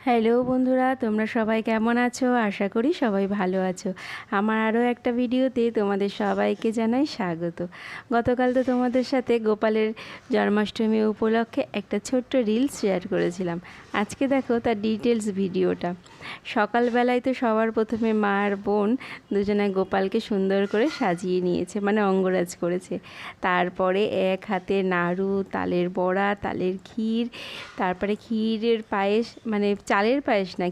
Hello বন্ধুরা, তোমরা সবাই কেমন আছো? আশা করি সবাই ভালো আছো। আমার আরও একটা ভিডিওতে তোমাদের সবাইকে জানাই স্বাগত। গতকাল তো তোমাদের সাথে গোপালের জন্মাষ্টমী উপলক্ষে একটা ছোট্ট রিলস শেয়ার করেছিলাম। আজকে দেখো তার ডিটেলস ভিডিওটা। সকালবেলায় তো সবার প্রথমে মা আর বোন দুজনে গোপালকে সুন্দর করে সাজিয়ে নিয়েছে, মানে অঙ্গরাজ করেছে। তারপরে এক হাতে নাড়ু, তালের বড়া, তালের ক্ষীর, তারপরে ক্ষীরের পায়েস, মানে চালের পায়েস না,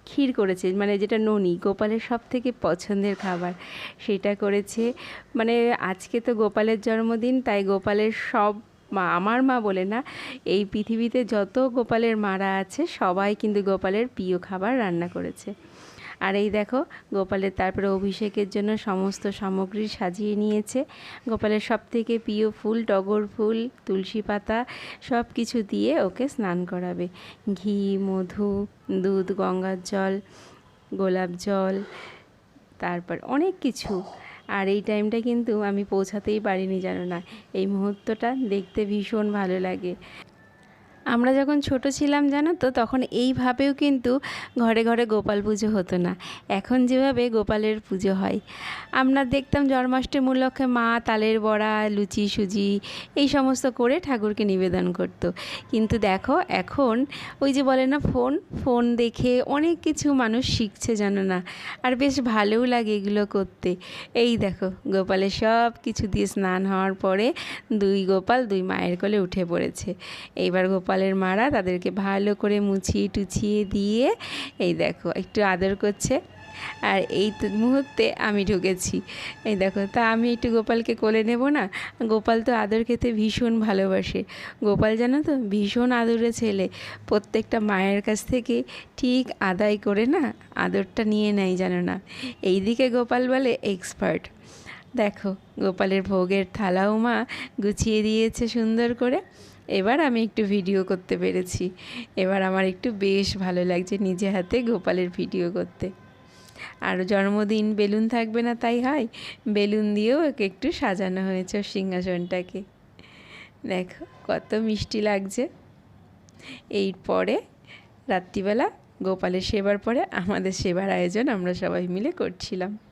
ক্ষীর করেছে, মানে যেটা ননি, গোপালের সব থেকে পছন্দের খাবার, সেটা করেছে। মানে আজকে তো গোপালের জন্মদিন, তাই গোপালের সব মা, আমার মা বলে না, এই পৃথিবীতে যত গোপালের মারা আছে সবাই কিন্তু গোপালের প্রিয় খাবার রান্না করেছে। আর এই দেখো গোপালের তারপরে অভিষেকের জন্য সমস্ত সামগ্রী সাজিয়ে নিয়েছে। গোপালের সব থেকে প্রিয় ফুল, টগর ফুল, তুলসী পাতা, সব কিছু দিয়ে ওকে স্নান করাবে। ঘি, মধু, দুধ, গঙ্গার জল, গোলাপ জল, তারপর অনেক কিছু। আর এই টাইমটা কিন্তু আমি পৌঁছাতেই পারিনি, জানো না, এই মুহূর্তটা দেখতে ভীষণ ভালো লাগে। আমরা যখন ছোট ছিলাম জানো তো, তখন এইভাবেও কিন্তু ঘরে ঘরে গোপাল পুজো হতো না, এখন যেভাবে গোপালের পুজো হয়। আমরা দেখতাম জন্মাষ্টমী উপলক্ষে মা তালের বড়া, লুচি, সুজি এই সমস্ত করে ঠাকুরকে নিবেদন করত। কিন্তু দেখো এখন ওই যে বলে না, ফোন ফোন দেখে অনেক কিছু মানুষ শিখছে, জানো না, আর বেশ ভালোও লাগে এগুলো করতে। এই দেখো গোপালের সব কিছু দিয়ে স্নান হওয়ার পরে দুই গোপাল দুই মায়ের কোলে উঠে পড়েছে। এইবার গোপালের মারা তাদেরকে ভালো করে মুছিয়ে টুছিয়ে দিয়ে এই দেখো একটু আদর করছে। আর এই মুহূর্তে আমি ঢুকেছি। এই দেখো, তা আমি একটু গোপালকে কোলে নেব না? গোপাল তো আদর খেতে ভীষণ ভালোবাসে। গোপাল জানো তো ভীষণ আদরের ছেলে, প্রত্যেকটা মায়ের কাছ থেকে ঠিক আদায় করে না আদরটা নিয়ে নেয়, জানো না। এইদিকে গোপাল বলে এক্সপার্ট। দেখো গোপালের ভোগের থালাও মা গুছিয়ে দিয়েছে সুন্দর করে। এবার আমি একটু ভিডিও করতে পেরেছি। এবার আমার একটু বেশ ভালো লাগছে নিজে হাতে গোপালের ভিডিও করতে। আর জন্মদিন বেলুন থাকবে না তাই হয়, বেলুন দিয়েও ওকে একটু সাজানো হয়েছে সিংহাসনটাকে। দেখো কত মিষ্টি লাগছে। পরে রাত্রিবেলা গোপালের সেবার পরে আমাদের সেবার আয়োজন আমরা সবাই মিলে করছিলাম।